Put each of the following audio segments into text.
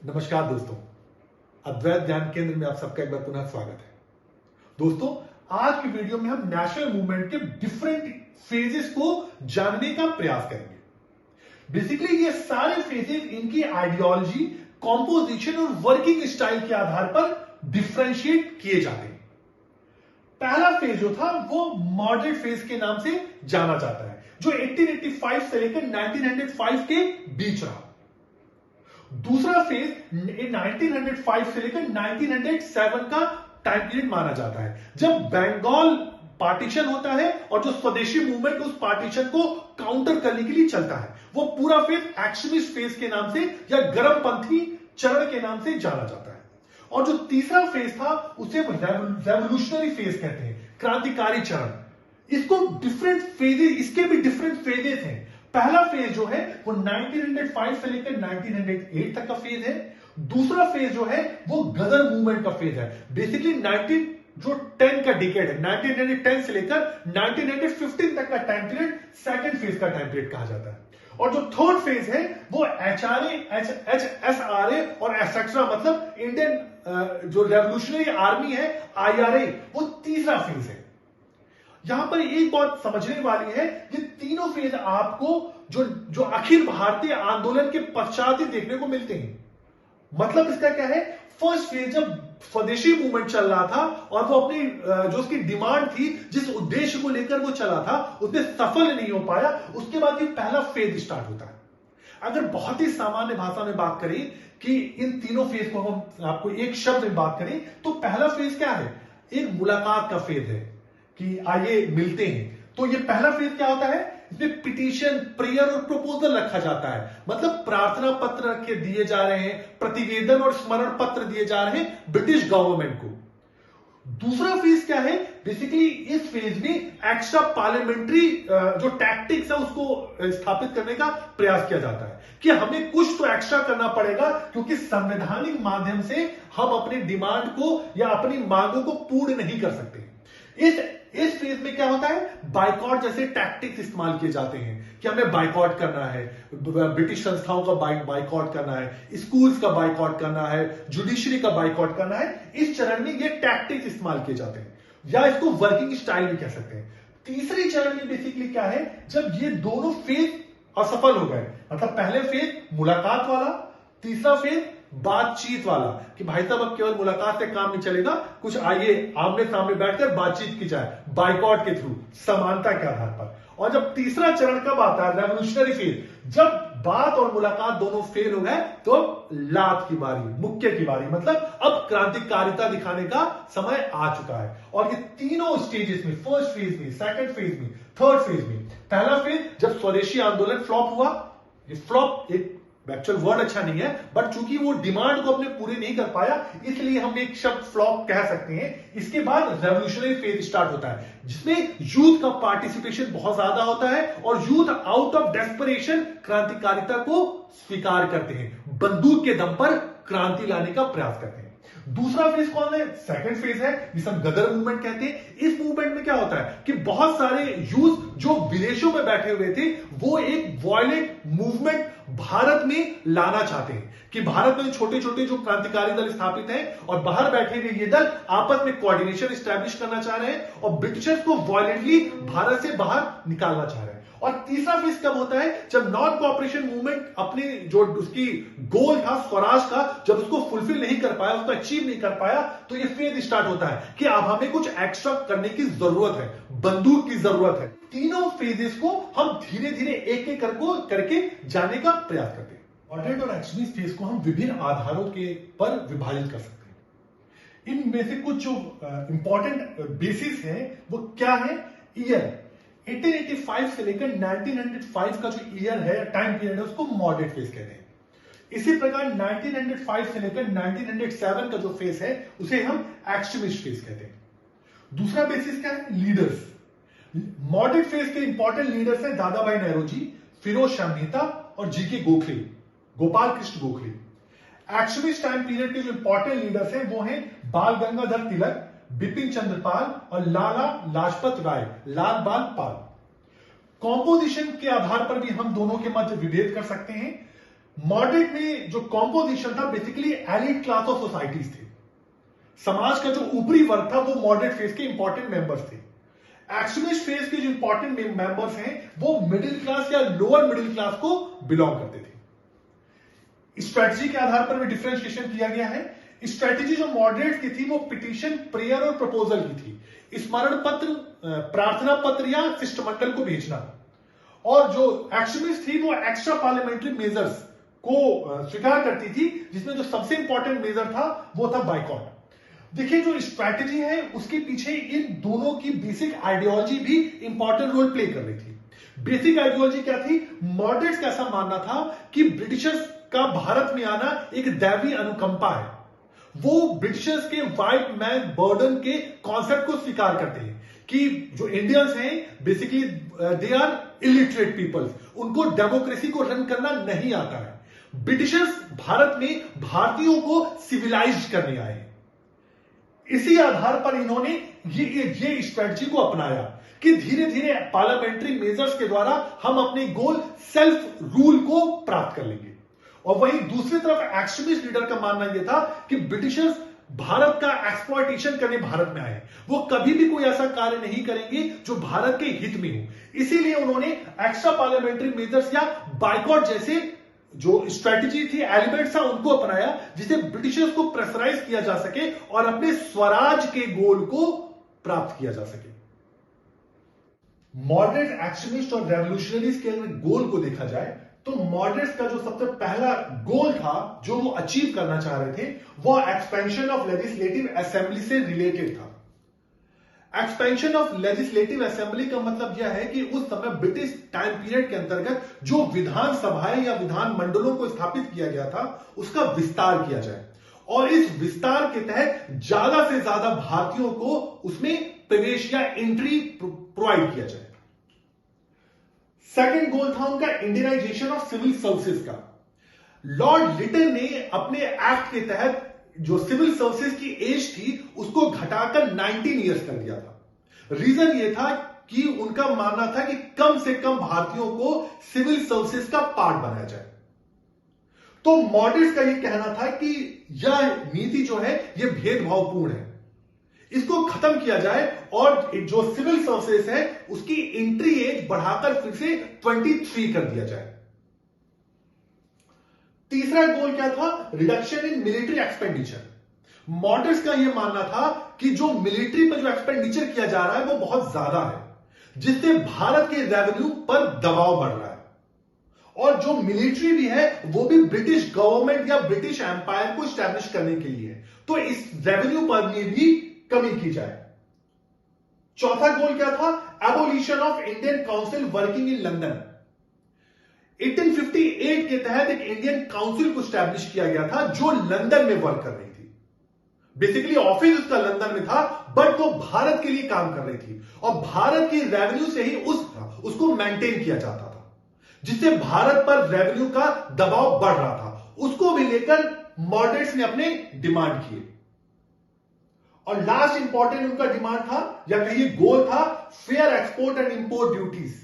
नमस्कार दोस्तों, अद्वैत ज्ञान केंद्र में आप सबका एक बार पुनः स्वागत है। दोस्तों, आज की वीडियो में हम नेशनल मूवमेंट के डिफरेंट फेजेस को जानने का प्रयास करेंगे। बेसिकली ये सारे फेजेस इनकी आइडियोलॉजी, कॉम्पोजिशन और वर्किंग स्टाइल के आधार पर डिफरेंशिएट किए जाते हैं। पहला फेज जो था वो मॉडरेट फेज के नाम से जाना जाता है, जो 1885 से लेकर 1905 के बीच रहा। दूसरा फेज 1905 से लेकर 1907 का टाइम पीरियड माना जाता है, जब बंगाल पार्टीशन होता है और जो स्वदेशी मूवमेंट उस पार्टीशन को काउंटर करने के लिए चलता है। वो पूरा फेज एक्शनिस्ट फेज के नाम से या गर्मपंथी चरण के नाम से जाना जाता है। और जो तीसरा फेज था उसे रेवोल्यूशनरी फेज कहते हैं, क्रांतिकारी चरण। इसको डिफरेंट फेजेस, इसके भी डिफरेंट फेजेस हैं। पहला फेज जो है वो 1905 से लेकर 1908 तक का फेज है। दूसरा फेज जो है वो गदर मूवमेंट का फेज है। बेसिकली 1910 का डिकेड है, 1910 से लेकर 1915 तक का टाइम पीरियड सेकंड फेज का टाइम पीरियड कहा जाता है। और जो थर्ड फेज है वो HRA, HSRA और एसेट्रा, मतलब इंडियन जो रेवोल्यूशनरी आर्मी है, IRA, वो तीसरा फेज है। यहां पर एक बात समझने वाली है, ये तीनों फेज आपको जो अखिल भारतीय आंदोलन के पश्चात ही देखने को मिलते हैं। मतलब इसका क्या है, फर्स्ट फेज जब स्वदेशी मूवमेंट चल रहा था और वो अपनी जो उसकी डिमांड थी, जिस उद्देश्य को लेकर वो चला था, उसमें सफल नहीं हो पाया। उसके बाद ये पहला फेज स्टार्ट होता है। अगर बहुत ही सामान्य भाषा में बात करें कि इन तीनों फेज को हम आपको एक शब्द में बात करें तो पहला फेज क्या है, एक मुलाकात का फेज है कि आइए मिलते हैं। तो ये पहला फेज क्या होता है, इसमें पिटीशन, प्रेयर और प्रपोजल रखा जाता है, मतलब प्रार्थना पत्र रखे दिए जा रहे हैं, प्रतिवेदन और स्मरण पत्र दिए जा रहे हैं ब्रिटिश गवर्नमेंट को। दूसरा फेज क्या है, बेसिकली इस फेज में एक्स्ट्रा पार्लियामेंट्री जो टैक्टिक्स है उसको स्थापित करने का प्रयास किया जाता है कि हमें कुछ तो एक्स्ट्रा करना पड़ेगा, क्योंकि संवैधानिक माध्यम से हम अपनी डिमांड को या अपनी मांगों को पूर्ण नहीं कर सकते। इस फेज में क्या होता है, बाइकॉट जैसे टैक्टिक्स इस्तेमाल किए जाते हैं कि हमें बाइकॉट करना है, ब्रिटिश संस्थाओं का बाइकॉट करना है, स्कूल्स का बाइकॉट करना है, जुडिशरी का बाइकॉट करना है। इस चरण में ये टैक्टिक्स इस्तेमाल किए जाते हैं, या इसको वर्किंग स्टाइल भी कह सकते हैं। तीसरे चरण में बेसिकली क्या है, जब ये दोनों फेज असफल हो गए, मतलब पहले फेज मुलाकात वाला, तीसरा फेज बातचीत वाला कि भाई साहब अब केवल मुलाकात से काम नहीं चलेगा, कुछ आइए आमने सामने बैठकर बातचीत की जाए, बाइकॉट के थ्रू, समानता के आधार पर। और जब तीसरा चरण कब आता है, रेवोल्यूशनरी फेज, जब बात और मुलाकात दोनों फेल हो गए तो लात की बारी, मुक्के की बारी, मतलब अब क्रांतिकारिता दिखाने का समय आ चुका है। और ये तीनों स्टेजेस में, फर्स्ट फेज में, सेकंड फेज में, थर्ड फेज में, पहला फेज जब स्वदेशी आंदोलन फ्लॉप हुआ, ये फ्लॉप एक एक्चुअल वर्ड अच्छा नहीं है, बट चूंकि वो डिमांड को अपने पूरी नहीं कर पाया, इसलिए हम एक शब्द फ्लॉप कह सकते हैं। इसके बाद रेवोल्यूशनरी फेज स्टार्ट होता है, जिसमें यूथ का पार्टिसिपेशन बहुत ज्यादा होता है और यूथ आउट ऑफ डेस्परेशन क्रांतिकारिता को स्वीकार करते हैं, बंदूक के दम पर क्रांति लाने का प्रयास करते हैं। दूसरा फेज कौन है, सेकंड फेज है, जिसे हम गदर मूवमेंट कहते हैं। इस मूवमेंट में क्या होता है कि बहुत सारे यूथ जो विदेशों में बैठे हुए थे, वो एक वॉयलेंट मूवमेंट भारत में लाना चाहते हैं कि भारत में छोटे छोटे जो क्रांतिकारी दल स्थापित हैं और बाहर बैठे हुए ये दल आपस में कोऑर्डिनेशन स्टैब्लिश करना चाह रहे हैं और ब्रिटिशर्स को वॉयलेंटली भारत से बाहर निकालना चाह रहे हैं। और तीसरा फेज कब होता है, जब नॉन कोऑपरेशन मूवमेंट अपने जो उसकी गोल था स्वराज का, जब उसको फुलफिल नहीं कर पाया, उसको अचीव नहीं कर पाया, तो ये फेज स्टार्ट होता है कि अब हमें कुछ एक्स्ट्रा करने की जरूरत है, बंदूक की जरूरत है। तीनों फेजेस को हम धीरे धीरे एक एक करके जाने का प्रयास करते हैं। मॉडरेट और एक्सट्रीमिस्ट फेज को हम विभिन्न आधारों के पर विभाजित कर सकते हैं। इनमें से कुछ जो इंपॉर्टेंट बेसिस है वो क्या है, ईयर 1885 से लेकर 1905 का जो ईयर है, टाइम पीरियड है, उसको मॉडरेट फेज कहते हैं। इसी प्रकार 1905 से लेकर 1907 का जो फेज है उसे हम एक्सट्रीमिस्ट फेज कहते हैं। दूसरा बेसिस क्या है, लीडर्स। मॉडरेट फेज के इंपॉर्टेंट लीडर्स हैं दादा भाई नौरोजी, फिरोज शाह मेहता और GK Gokhale, Gopal Krishna Gokhale. Extremist time period के जो इंपॉर्टेंट लीडर्स हैं वो हैं बाल गंगाधर तिलक, बिपिन चंद्र पाल और लाला लाजपत राय, लाल बाल पाल। कॉम्पोजिशन के आधार पर भी हम दोनों के मध्य विभेद कर सकते हैं। मॉडरेट में जो कॉम्पोजिशन था basically elite class of societies थे। समाज का जो ऊपरी वर्ग था वो मॉडरेट फेज के इंपॉर्टेंट मेंबर्स थे। एक्सट्रीमिस्ट फेज के जो इंपॉर्टेंट मेंबर्स हैं वो मिडिल क्लास या लोअर मिडिल क्लास को बिलोंग करते थे। स्ट्रेटजी के आधार पर भी डिफरेंशिएशन किया गया है। स्ट्रेटजी जो मॉडरेट की थी वो पिटीशन, प्रेयर और प्रपोजल की थी। स्मरण पत्र, प्रार्थना पत्र या शिष्टमंडल को भेजना। और जो एक्सट्रीमिस्ट थी वो एक्स्ट्रा पार्लियामेंट्री मेजर्स को स्वीकार करती थी, जिसमें जो सबसे इंपॉर्टेंट मेजर था वो था बाइकॉट। देखिए जो स्ट्रैटेजी है उसके पीछे इन दोनों की बेसिक आइडियोलॉजी भी इंपॉर्टेंट रोल प्ले कर रही थी। बेसिक आइडियोलॉजी क्या थी? मॉडरेट्स का ऐसा मानना था कि ब्रिटिशर्स का भारत में आना एक दैवीय अनुकंपा है। वो ब्रिटिशर्स के व्हाइट मैन बर्डन के कॉन्सेप्ट को स्वीकार करते हैं कि जो इंडियंस हैं basically they are illiterate peoples, उनको डेमोक्रेसी को रन करना नहीं आता है। ब्रिटिशर्स भारत में भारतीयों को सिविलाइज करने आए। इसी आधार पर इन्होंने ये स्ट्रेटजी को अपनाया कि धीरे धीरे पार्लियामेंट्री मेजर्स के द्वारा हम अपने गोल सेल्फ रूल को प्राप्त कर लेंगे। और वहीं दूसरी तरफ एक्सट्रीमिस्ट लीडर का मानना यह था कि ब्रिटिशर्स भारत का एक्सप्लॉयटेशन करने भारत में आए, वो कभी भी कोई ऐसा कार्य नहीं करेंगे जो भारत के हित में हो। इसीलिए उन्होंने एक्स्ट्रा पार्लियामेंट्री मेजर्स या बाइकॉट जैसे जो स्ट्रेटजी थी, एलिमेंट्स था, उनको अपनाया जिसे ब्रिटिशर्स को प्रेशराइज किया जा सके और अपने स्वराज के गोल को प्राप्त किया जा सके। मॉडरेट, एक्सट्रीमिस्ट और रेवोल्यूशनरीज के गोल को देखा जाए तो मॉडरेट्स का जो सबसे पहला गोल था जो वो अचीव करना चाह रहे थे वो एक्सपेंशन ऑफ लेजिस्लेटिव असेंबली से रिलेटेड था। एक्सपेंशन ऑफ लेजिस्लेटिव असेंबली का मतलब यह है कि उस समय ब्रिटिश टाइम पीरियड के अंतर्गत जो विधान सभाएं या विधान मंडलों को स्थापित किया गया था उसका विस्तार किया जाए और इस विस्तार के तहत ज्यादा से ज्यादा भारतीयों को उसमें प्रवेश या एंट्री प्रोवाइड किया जाए। सेकेंड गोल था उनका इंडियनाइजेशन ऑफ सिविल सर्विसेज का। लॉर्ड लिटन ने अपने एक्ट के तहत जो सिविल सर्विसेज की एज थी उसको घटाकर 19 इयर्स कर दिया था। रीजन ये था कि उनका मानना था कि कम से कम भारतीयों को सिविल सर्विसेज का पार्ट बनाया जाए। तो मॉडरेट्स का यह कहना था कि यह नीति जो है यह भेदभावपूर्ण है, इसको खत्म किया जाए और जो सिविल सर्विसेज है उसकी एंट्री एज बढ़ाकर फिर से 23 कर दिया जाए। तीसरा गोल क्या था? Reduction in military expenditure. Moderates का यह मानना था कि जो मिलिट्री पर जो एक्सपेंडिचर किया जा रहा है वो बहुत ज्यादा है, जिससे भारत के रेवेन्यू पर दबाव बढ़ रहा है और जो मिलिट्री भी है वो भी ब्रिटिश गवर्नमेंट या ब्रिटिश एम्पायर को स्टैब्लिश करने के लिए है, तो इस रेवेन्यू पर भी कमी की जाए। चौथा गोल क्या था? Abolition of Indian council working in London. 1858 के तहत एक इंडियन काउंसिल को स्टैब्लिश किया गया था जो लंदन में वर्क कर रही थी। बेसिकली ऑफिस उसका लंदन में था बट वो भारत के लिए काम कर रही थी और भारत की रेवेन्यू से ही उसको मेंटेन किया जाता था, जिससे भारत पर रेवेन्यू का दबाव बढ़ रहा था। उसको भी लेकर मॉडरेट्स ने अपने डिमांड किए। और लास्ट इंपॉर्टेंट उनका डिमांड था या कहिए गोल था fair export and import duties.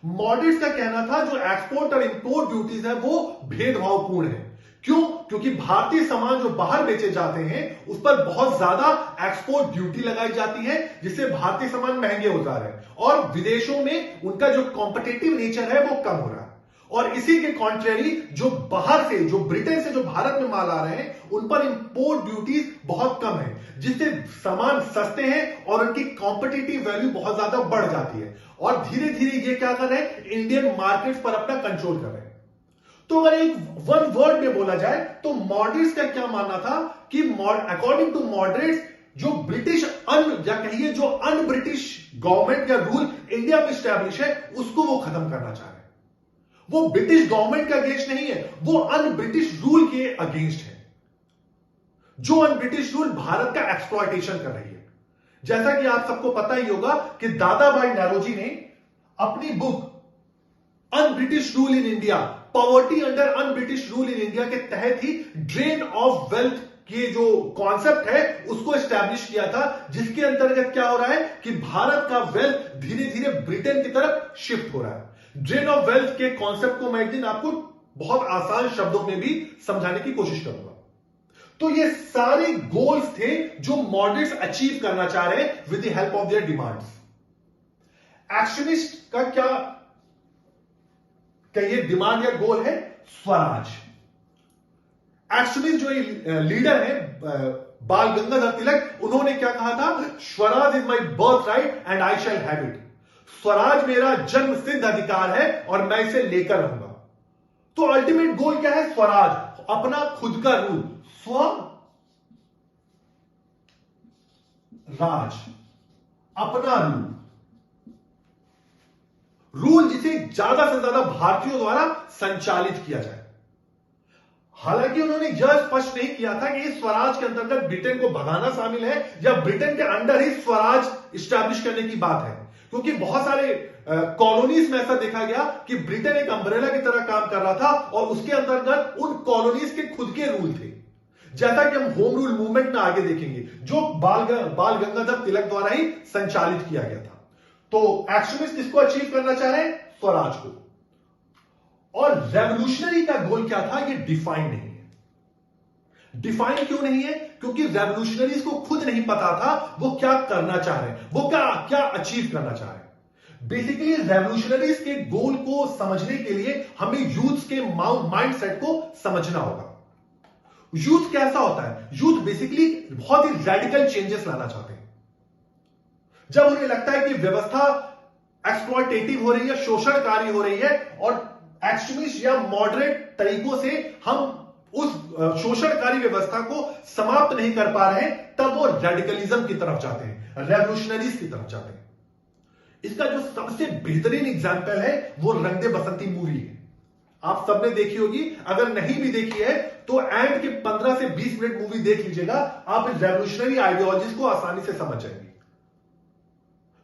Moderates का कहना था जो एक्सपोर्ट और इंपोर्ट ड्यूटीज है वो भेदभावपूर्ण है। क्यों? क्योंकि भारतीय सामान जो बाहर बेचे जाते हैं उस पर बहुत ज्यादा एक्सपोर्ट ड्यूटी लगाई जाती है, जिससे भारतीय सामान महंगे हो जा रहे हैं और विदेशों में उनका जो कॉम्पिटिटिव नेचर है वो कम हो रहा है। और इसी के कॉन्ट्रेरी जो बाहर से, जो ब्रिटेन से जो भारत में माल आ रहे हैं उन पर इंपोर्ट ड्यूटीज बहुत कम है, जिससे सामान सस्ते हैं और उनकी कॉम्पिटिटिव वैल्यू बहुत ज्यादा बढ़ जाती है और धीरे धीरे ये क्या कर रहे हैं? इंडियन मार्केट पर अपना कंट्रोल कर रहे हैं। तो अगर एक वन वर्ड में बोला जाए तो मॉडरेट्स का क्या मानना था कि अकॉर्डिंग टू मॉडरेट्स जो ब्रिटिश या कहिए जो अन ब्रिटिश गवर्नमेंट या रूल इंडिया में स्टैब्लिश है उसको वो खत्म करना चाह रहे हैं। वो ब्रिटिश गवर्नमेंट के अगेंस्ट नहीं है, वो अन ब्रिटिश रूल के अगेंस्ट है, जो अन ब्रिटिश रूल भारत का एक्सप्लॉयटेशन कर रही है। जैसा कि आप सबको पता ही होगा कि दादा भाई नौरोजी ने अपनी book un British rule in India, poverty under un British rule in India के तहत ही ड्रेन ऑफ वेल्थ के जो कॉन्सेप्ट है उसको एस्टैब्लिश किया था, जिसके अंतर्गत क्या हो रहा है कि भारत का वेल्थ धीरे धीरे ब्रिटेन की तरफ शिफ्ट हो रहा है। ड्रेन ऑफ वेल्थ के कॉन्सेप्ट को मैं एक दिन आपको बहुत आसान शब्दों में भी समझाने की कोशिश करूंगा। तो ये सारे गोल्स थे जो मॉडरेट्स अचीव करना चाह रहे हैं with the help of their demands. एक्शनिस्ट का क्या ये डिमांड या गोल है? स्वराज। एक्शनिस्ट जो लीडर है बाल गंगाधर तिलक, उन्होंने क्या कहा था? Swaraj is my birth right and I shall have it. Swaraj मेरा जन्म सिद्ध अधिकार है और मैं इसे लेकर रहूंगा। तो अल्टीमेट गोल क्या है? स्वराज, अपना खुद का रूल, स्व राज, अपना रूल जिसे ज्यादा से ज्यादा भारतीयों द्वारा संचालित किया जाए। हालांकि उन्होंने यह स्पष्ट नहीं किया था कि इस स्वराज के अंतर्गत ब्रिटेन को भगाना शामिल है या ब्रिटेन के अंडर ही स्वराज स्टैब्लिश करने की बात है, क्योंकि बहुत सारे कॉलोनीज में ऐसा देखा गया कि ब्रिटेन एक अम्ब्रेला की तरह काम कर रहा था और उसके अंतर्गत उन कॉलोनीज के खुद के रूल थे, जैसा कि हम होम रूल मूवमेंट में आगे देखेंगे, जो बाल गंगाधर तिलक द्वारा ही संचालित किया गया था। तो एक्शनिस्ट किसको अचीव करना चाह रहे हैं? स्वराज को। और रेवोल्यूशनरी का गोल क्या था? ये डिफाइन नहीं है। डिफाइन क्यों नहीं है? क्योंकि रेवोल्यूशनरीज को खुद नहीं पता था वो क्या करना चाह रहे हैं, वो क्या अचीव करना चाह रहे हैं। बेसिकली रेवोल्यूशनरीज के गोल को समझने के लिए हमें यूथ के माइंडसेट को समझना होगा। यूथ कैसा होता है? यूथ बेसिकली बहुत ही रेडिकल चेंजेस लाना चाहते हैं। जब उन्हें लगता है कि व्यवस्था एक्सप्लॉयटेटिव हो रही है, शोषणकारी हो रही है और एक्सट्रीमिस्ट या मॉडरेट तरीकों से हम उस शोषणकारी व्यवस्था को समाप्त नहीं कर पा रहे हैं, तब वो रेडिकलिज्म की तरफ जाते हैं, रेवोल्यूशनरीज की तरफ जाते हैं। इसका जो सबसे बेहतरीन एग्जाम्पल है वो रंग दे बसंती मूवी है। आप सबने देखी होगी, अगर नहीं भी देखी है तो एंड के 15 से 20 मिनट मूवी देख लीजिएगा, आप इस रेवोल्यूशनरी आइडियोलॉजीज को आसानी से समझ जाएंगे।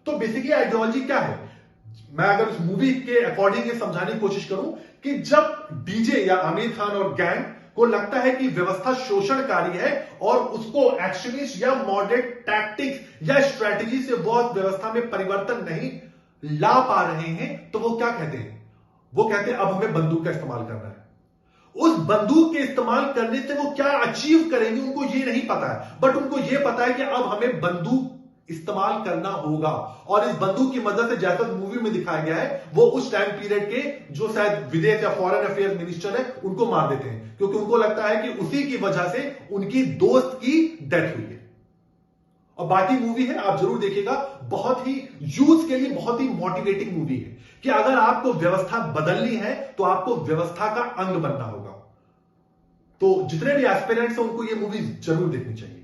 तो बेसिकली आइडियोलॉजी क्या है? मैं अगर उस मूवी के अकॉर्डिंग ये समझाने की कोशिश करूं कि जब डीजे या आमिर खान और गैंग को लगता है कि व्यवस्था शोषणकारी है और उसको एक्शनिस्ट या मॉडरेट टैक्टिक्स या स्ट्रेटेजी से वो व्यवस्था में परिवर्तन नहीं ला पा रहे हैं, तो वो क्या कहते हैं? वो कहते हैं अब हमें बंदूक का इस्तेमाल करना है। उस बंदूक के इस्तेमाल करने से वो क्या अचीव करेंगे उनको ये नहीं पता है, बट उनको ये पता है कि अब हमें बंदूक इस्तेमाल करना होगा। और इस बंदूक की मदद से, जैसा मूवी में दिखाया गया है, वो उस टाइम पीरियड के जो शायद विदेश या फॉरेन अफेयर्स मिनिस्टर है उनको मार देते हैं, क्योंकि उनको लगता है कि उसी की वजह से उनकी दोस्त की डेथ हुई है। और बाकी मूवी है, आप जरूर देखिएगा, बहुत ही यूथ के लिए बहुत ही मोटिवेटिंग मूवी है कि अगर आपको व्यवस्था बदलनी है तो आपको व्यवस्था का अंग बनना होगा। तो जितने भी एस्पिरेंट्स हैं उनको ये मूवी जरूर देखनी चाहिए,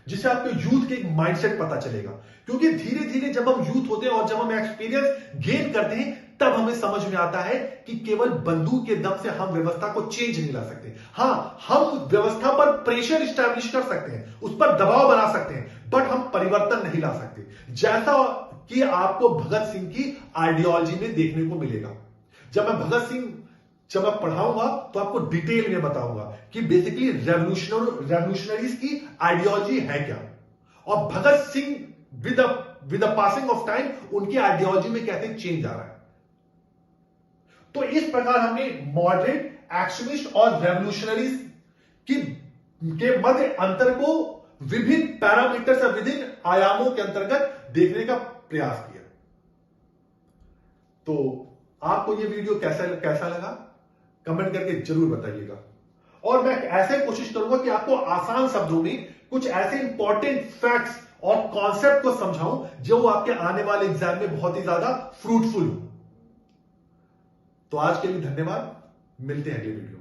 जिससे आपको यूथ के एक माइंडसेट पता चलेगा। क्योंकि धीरे धीरे जब हम यूथ होते हैं और जब हम एक्सपीरियंस गेन करते हैं, तब हमें समझ में आता है कि केवल बंदूक के दम से हम व्यवस्था को चेंज नहीं ला सकते। हां, हम व्यवस्था पर प्रेशर स्टैब्लिश कर सकते हैं, उस पर दबाव बना सकते हैं, बट हम परिवर्तन नहीं ला सकते, जैसा कि आपको भगत सिंह की आइडियोलॉजी में देखने को मिलेगा। जब मैं पढ़ाऊंगा तो आपको डिटेल में बताऊंगा कि बेसिकली रेवोल्यूशनरीज की आइडियोलॉजी है क्या, और Bhagat Singh with the passing of time उनकी आइडियोलॉजी में कैसे चेंज आ रहा है। तो इस प्रकार हमने मॉडरेट, एक्सट्रीमिस्ट और रेवोल्यूशनरीज के मध्य अंतर को विभिन्न पैरामीटर या विभिन्न आयामों के अंतर्गत देखने का प्रयास किया। तो आपको यह वीडियो कैसा लगा, कमेंट करके जरूर बताइएगा। और मैं ऐसे कोशिश करूंगा कि आपको आसान शब्दों में कुछ ऐसे इंपॉर्टेंट फैक्ट्स और कॉन्सेप्ट को समझाऊं जो आपके आने वाले एग्जाम में बहुत ही ज्यादा फ्रूटफुल हो। तो आज के लिए धन्यवाद, मिलते हैं अगले वीडियो।